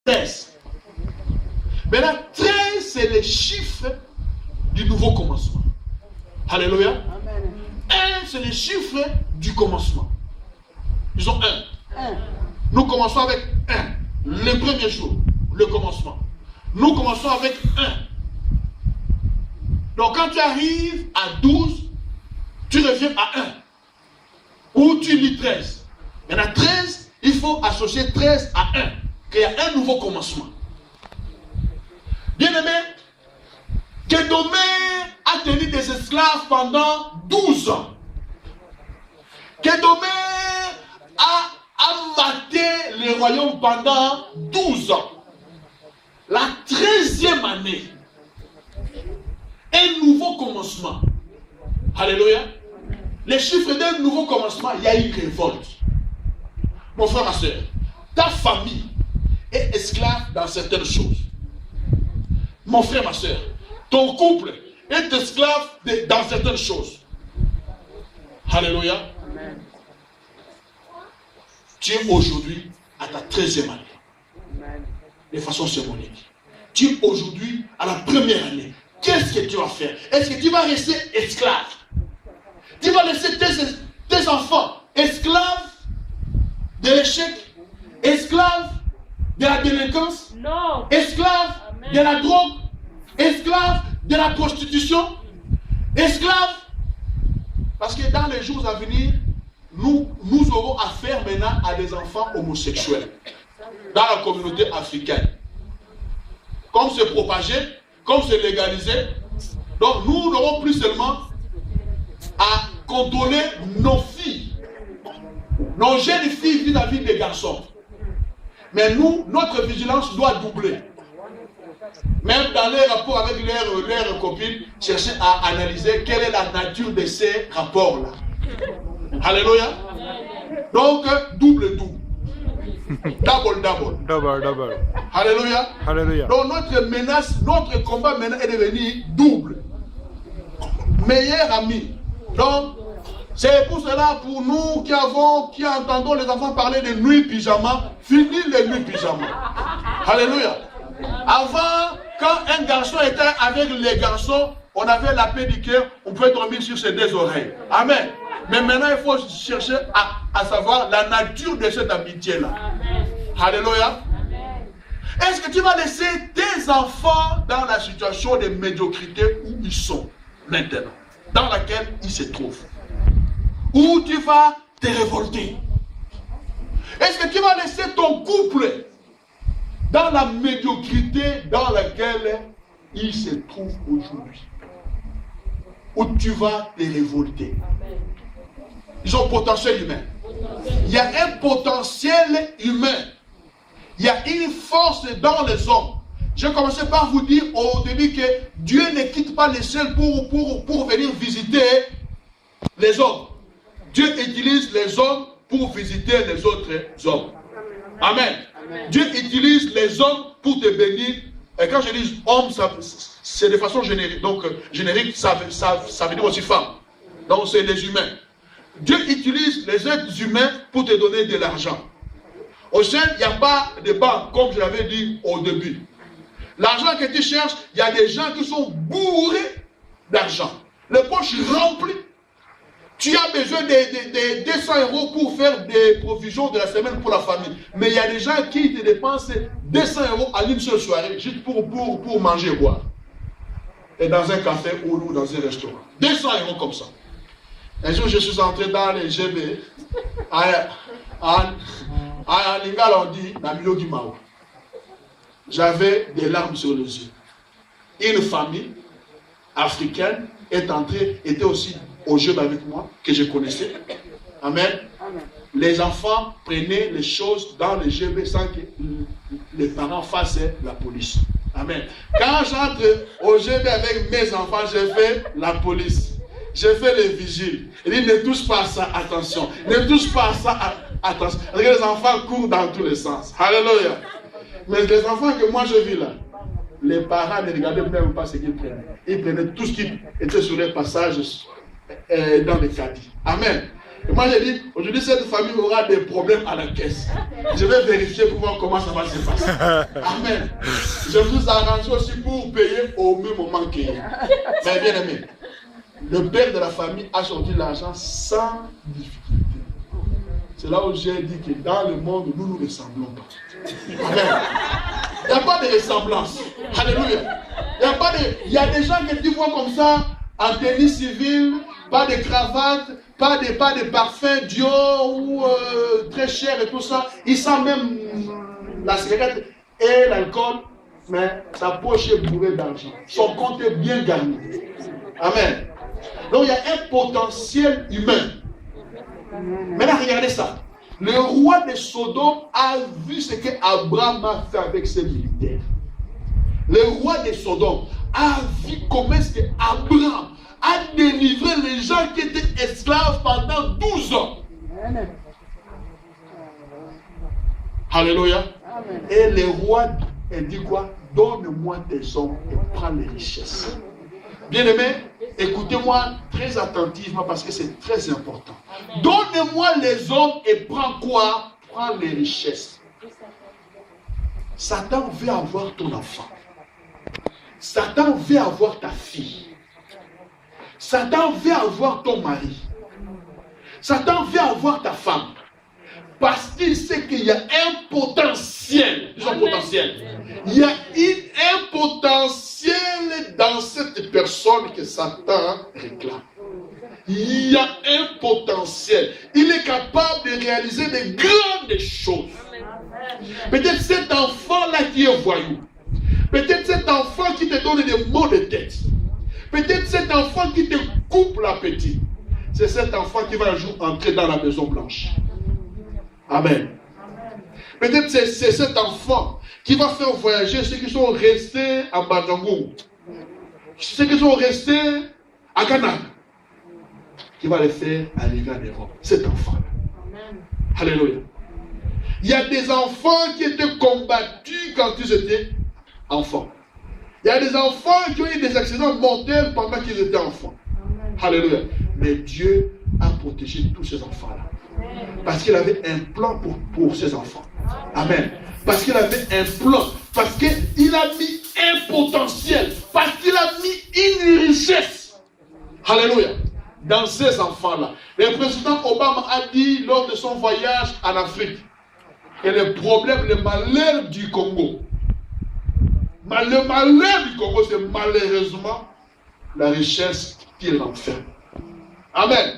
13. Maintenant, 13, c'est les chiffres du nouveau commencement. Alléluia. 1, c'est les chiffres du commencement. Disons 1. Nous commençons avec 1. Le premier jour, le commencement. Nous commençons avec 1. Donc quand tu arrives à 12, tu reviens à 1. Ou tu lis 13. Maintenant 13, il faut associer 13 à 1. Qu'il y a un nouveau commencement. Bien-aimé, Kédomé a tenu des esclaves pendant 12 ans. Kédomé a maté les royaumes pendant 12 ans. La 13e année, un nouveau commencement. Alléluia. Les chiffres d'un nouveau commencement, il y a une révolte. Mon frère, ma soeur, ta famille est esclave dans certaines choses. Mon frère, ma soeur, ton couple est esclave dans certaines choses. Alléluia. Amen. Tu es aujourd'hui à ta 13e année. Amen. De façon symbolique. Tu es aujourd'hui à la première année. Qu'est-ce que tu vas faire? Est-ce que tu vas rester esclave? Tu vas laisser tes enfants esclaves de l'échec, esclaves de la délinquance, non. Esclaves Amen. De la drogue, esclaves de la prostitution, esclaves. Parce que dans les jours à venir, nous aurons affaire maintenant à des enfants homosexuels dans la communauté africaine. Comme c'est propagé, comme c'est légalisé, donc nous n'aurons plus seulement à contrôler nos filles, nos jeunes filles vis-à-vis des garçons. Mais nous, notre vigilance doit doubler. Même dans les rapports avec leurs copines, chercher à analyser quelle est la nature de ces rapports-là. Alléluia. Donc, double. Double. Alléluia. Alléluia. Donc, notre menace, notre combat maintenant est devenu double. Meilleur ami. Donc, c'est pour cela, pour nous qui entendons les enfants parler de nuit pyjama, fini les nuits pyjama. Alléluia. Avant, quand un garçon était avec les garçons, on avait la paix du cœur, on pouvait dormir sur ses deux oreilles. Amen. Mais maintenant, il faut chercher à savoir la nature de cette amitié-là. Alléluia. Est-ce que tu vas laisser tes enfants dans la situation de médiocrité où ils sont maintenant, dans laquelle ils se trouvent? Ou tu vas te révolter? Est-ce que tu vas laisser ton couple dans la médiocrité dans laquelle il se trouve aujourd'hui? Ou tu vas te révolter? Ils ont un potentiel humain. Il y a un potentiel humain. Il y a une force dans les hommes. J'ai commencé par vous dire au début que Dieu ne quitte pas les cieux pour venir visiter les hommes. Dieu utilise les hommes pour visiter les autres hommes. Amen. Amen. Dieu utilise les hommes pour te bénir. Et quand je dis homme, c'est de façon générique. Donc, générique, ça veut dire aussi femme. Donc, c'est les humains. Dieu utilise les êtres humains pour te donner de l'argent. Au ciel, il n'y a pas de banque, comme je l'avais dit au début. L'argent que tu cherches, il y a des gens qui sont bourrés d'argent. Les poches remplies. Tu as besoin de 200 € pour faire des provisions de la semaine pour la famille. Mais il y a des gens qui te dépensent 200 € à une seule soirée, juste pour manger et boire. Et dans un café ou dans un restaurant. 200 € comme ça. Un jour, je suis entré dans les GB. À Lingala, on dit, Namilo Gimao. J'avais des larmes sur les yeux. Une famille africaine était aussi au jeu avec moi, que je connaissais. Amen. Amen. Les enfants prenaient les choses dans les GB sans que les parents fassent la police. Amen. Quand j'entre au GB avec mes enfants, je fais la police. Je fais les vigiles. Il dit, ne touche pas à ça, attention. Ne touche pas à ça, attention. Les enfants courent dans tous les sens. Alléluia. Mais les enfants que moi je vis là, les parents ne regardaient même pas ce qu'ils prenaient. Ils prenaient tout ce qui était sur les passages dans les caddies. Amen. Et moi, j'ai dit, aujourd'hui, cette famille aura des problèmes à la caisse. Je vais vérifier pour voir comment ça va se passer. Amen. Je vous arrange aussi pour payer au même moment que. Mais bien aimé, le père de la famille a sorti l'argent sans difficulté. C'est là où j'ai dit que dans le monde, nous ne nous ressemblons pas. Amen. Il n'y a pas de ressemblance. Alléluia. Il y a des gens que tu vois comme ça, en tenue civile, pas de cravate, pas de parfum Dior ou très cher et tout ça. Ils sentent même la cigarette et l'alcool, mais sa poche est bourrée d'argent. Son compte est bien garni. Amen. Donc il y a un potentiel humain. Maintenant, regardez ça. Le roi de Sodome a vu ce qu'Abraham a fait avec ses militaires. Le roi de Sodome a vu comment est-ce qu'Abraham a délivré les gens qui étaient esclaves pendant 12 ans. Amen. Alléluia. Amen. Et le roi a dit quoi? Donne-moi tes hommes et prends les richesses. Bien-aimés, écoutez-moi très attentivement parce que c'est très important. Donne-moi les hommes et prends quoi? Prends les richesses. Satan veut avoir ton enfant. Satan veut avoir ta fille. Satan veut avoir ton mari. Satan veut avoir ta femme. Parce qu'il sait qu'il y a un potentiel. Disons potentiel. Il y a un potentiel dans cette personne que Satan réclame. Il y a un potentiel. Il est capable de réaliser de grandes choses. Peut-être cet enfant-là qui est voyou. Peut-être cet enfant qui te donne des maux de tête. Peut-être cet enfant qui te coupe l'appétit. C'est cet enfant qui va un jour entrer dans la Maison Blanche. Amen. Peut-être c'est cet enfant qui va faire voyager ceux qui sont restés à Badangou, ceux qui sont restés à Ghana, qui va les faire arriver en Europe. Cet enfant-là. Alléluia. Il y a des enfants qui étaient combattus quand ils étaient enfants. Il y a des enfants qui ont eu des accidents mortels pendant qu'ils étaient enfants. Alléluia. Mais Dieu a protégé tous ces enfants-là. Parce qu'il avait un plan pour ses enfants. Amen. Parce qu'il avait un plan. Parce qu'il a mis un potentiel. Parce qu'il a mis une richesse. Alléluia. Dans ces enfants-là. Le président Obama a dit lors de son voyage en Afrique que le problème, le malheur du Congo. Le malheur du Congo, c'est malheureusement la richesse qu'il enferme. Amen.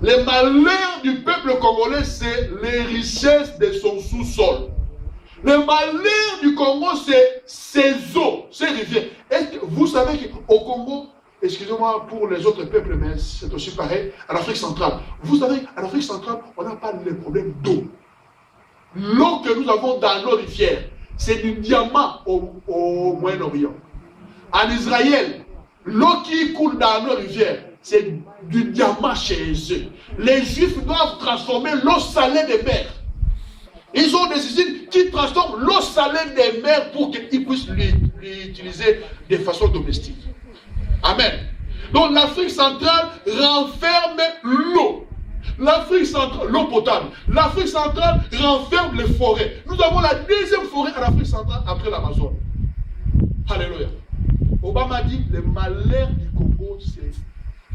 Le malheur du peuple congolais, c'est les richesses de son sous-sol. Le malheur du Congo, c'est ses eaux, ses rivières. Est-ce que vous savez qu'au Congo, excusez-moi pour les autres peuples, mais c'est aussi pareil, en Afrique centrale. Vous savez, en Afrique centrale, on n'a pas le problème d'eau. L'eau que nous avons dans nos rivières, c'est du diamant au Moyen-Orient. En Israël, l'eau qui coule dans nos rivières, c'est du diamant chez eux. Les Juifs doivent transformer l'eau salée des mers. Ils ont des usines qui transforment l'eau salée des mers pour qu'ils puissent l'utiliser de façon domestique. Amen. Donc l'Afrique centrale renferme l'eau. L'Afrique centrale, l'eau potable. L'Afrique centrale renferme les forêts. Nous avons la deuxième forêt en Afrique centrale après l'Amazone. Alléluia. Obama dit le malheur du Congo, c'est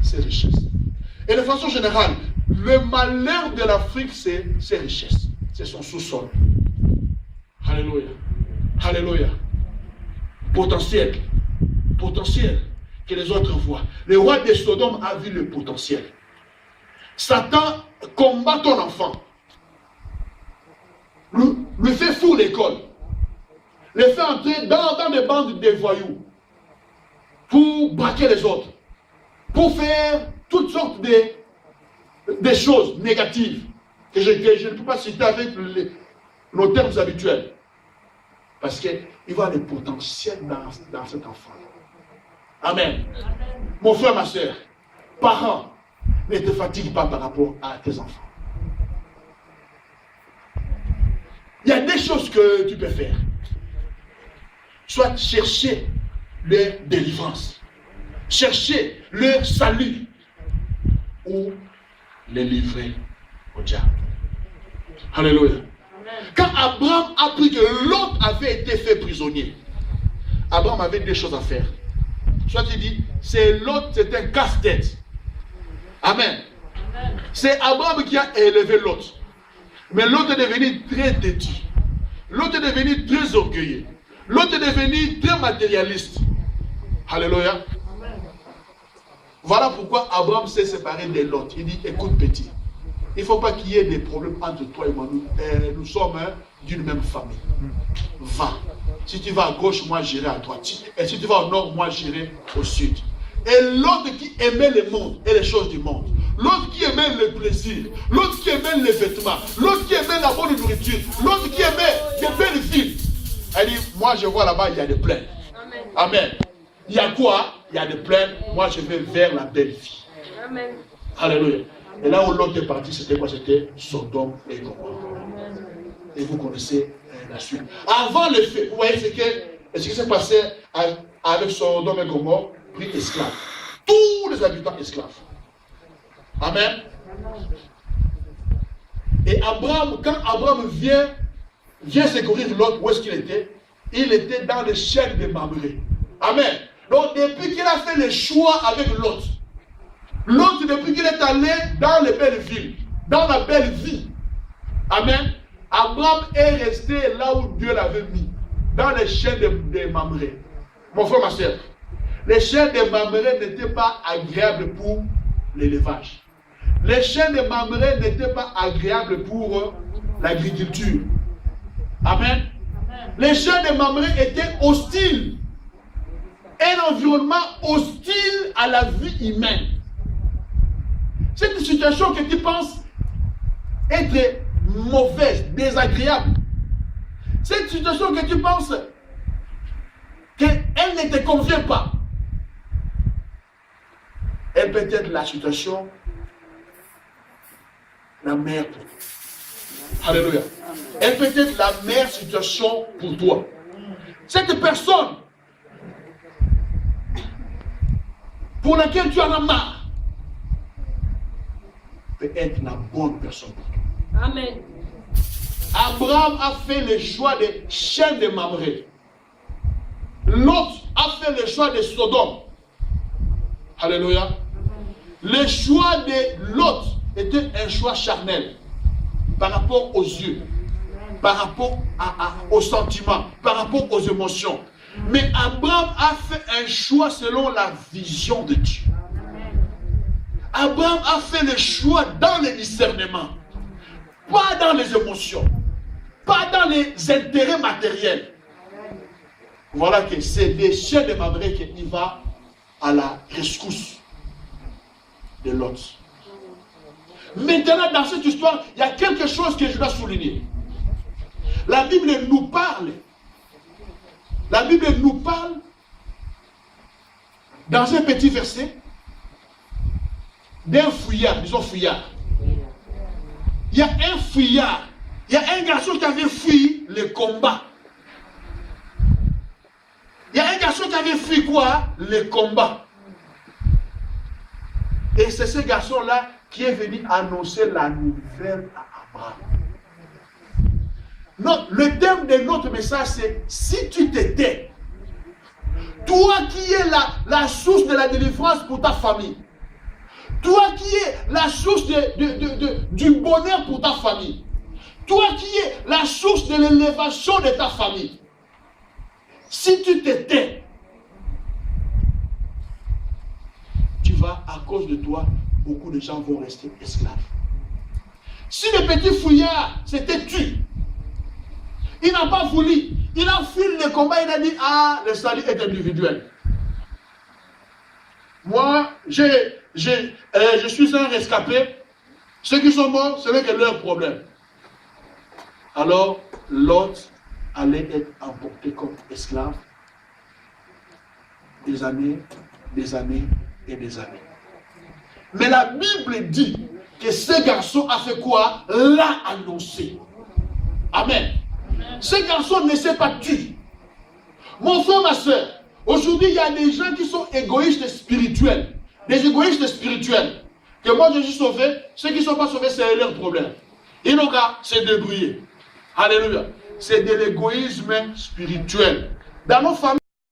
ses richesses. Et de façon générale, le malheur de l'Afrique, c'est ses richesses. C'est son sous-sol. Alléluia. Alléluia. Potentiel. Potentiel que les autres voient. Le roi de Sodome a vu le potentiel. Satan combat ton enfant. Lui fait fou l'école. Le fait entrer dans des bandes de voyous. Pour braquer les autres. Pour faire toutes sortes de choses négatives que je ne peux pas citer avec nos termes habituels. Parce qu'il va avoir le potentiel dans cet enfant. Amen. Mon frère, ma soeur, parents, ne te fatigue pas par rapport à tes enfants. Il y a des choses que tu peux faire. Soit chercher leur délivrance. Chercher leur salut. Ou les livrer au diable. Alléluia. Quand Abraham a appris que Lot avait été fait prisonnier, Abraham avait deux choses à faire. Soit il dit, c'est Lot, c'est un casse-tête. Amen. C'est Abraham qui a élevé Lot. Mais Lot est devenu très têtu. Lot est devenu très orgueilleux. Lot est devenu très matérialiste. Alléluia. Voilà pourquoi Abraham s'est séparé de Lot. Il dit, écoute petit, il ne faut pas qu'il y ait des problèmes entre toi et moi. Nous sommes d'une même famille. Va. Si tu vas à gauche, moi j'irai à droite. Et si tu vas au nord, moi j'irai au sud. Et l'autre qui aimait le monde et les choses du monde, l'autre qui aimait le plaisir, l'autre qui aimait les vêtements, l'autre qui aimait la bonne nourriture, l'autre qui aimait des belles villes. Elle dit, moi je vois là-bas, il y a des plaines. Amen. Amen. Il y a quoi? Il y a des plaines. Moi je vais vers la belle vie. Amen. Alléluia. Et là où l'autre est parti, c'était quoi? C'était Sodome et Gomorrhe. Et vous connaissez la suite. Avant le fait, vous voyez ce qui s'est passé avec Sodome et Gomorrhe, pris esclaves. Tous les habitants esclaves. Amen. Et Abraham, quand Abraham vient secourir l'autre, où est-ce qu'il était? Il était dans les chaînes de Mamré. Amen. Donc depuis qu'il a fait le choix avec l'autre, l'autre depuis qu'il est allé dans les belles villes, dans la belle vie. Amen. Abraham est resté là où Dieu l'avait mis, dans les chaînes de Mamré. Mon frère, ma soeur, les chaînes de Mamré n'étaient pas agréables pour l'élevage. Les chaînes de Mamré n'étaient pas agréables pour l'agriculture. Amen. Les chaînes de Mamré étaient hostiles. Un environnement hostile à la vie humaine. C'est une situation que tu penses être mauvaise, désagréable. C'est une situation que tu penses qu'elle ne te convient pas. Elle peut être la situation la meilleure pour toi. Alléluia. Elle peut être la meilleure situation pour toi. Cette personne pour laquelle tu en as marre peut être la bonne personne pour toi. Amen. Abraham a fait le choix des chaînes de Mamré. Lot a fait le choix de Sodome. Alléluia. Le choix de Lot était un choix charnel par rapport aux yeux, par rapport aux sentiments, par rapport aux émotions. Mais Abraham a fait un choix selon la vision de Dieu. Abraham a fait le choix dans le discernement, pas dans les émotions, pas dans les intérêts matériels. Voilà que c'est les chaînes de Mamré qu'il va à la rescousse de Lot. Maintenant, dans cette histoire, il y a quelque chose que je dois souligner. La Bible nous parle. La Bible nous parle dans un petit verset d'un fuyard, disons fuyard. Il y a un fuyard, il y a un garçon qui avait fui le combat. Il y a un garçon qui avait fui quoi? Le combat. Et c'est ce garçon-là qui est venu annoncer la nouvelle à Abraham. Non, le thème de notre message, c'est si tu te tais, toi qui es la source de la délivrance pour ta famille, toi qui es la source du bonheur pour ta famille, toi qui es la source de l'élévation de ta famille, si tu te tais, tu vas, à cause de toi, beaucoup de gens vont rester esclaves. Si le petit fouillard s'était tué, il n'a pas voulu, il a fui le combat, il a dit, ah, le salut est individuel. Moi, je suis un rescapé, ceux qui sont morts, ce n'est que leur problème. Alors, Lot allait être emporté comme esclave des années et des années. Mais la Bible dit que ce garçon a fait quoi? L'a annoncé. Amen. Ce garçon ne s'est pas tué. Mon frère, ma soeur, aujourd'hui, il y a des gens qui sont égoïstes spirituels. Des égoïstes spirituels. que moi je suis sauvé, ceux qui ne sont pas sauvés, c'est leur problème. Ils n'ont qu'à se débrouiller. Alléluia. C'est de l'égoïsme spirituel. Dans nos familles,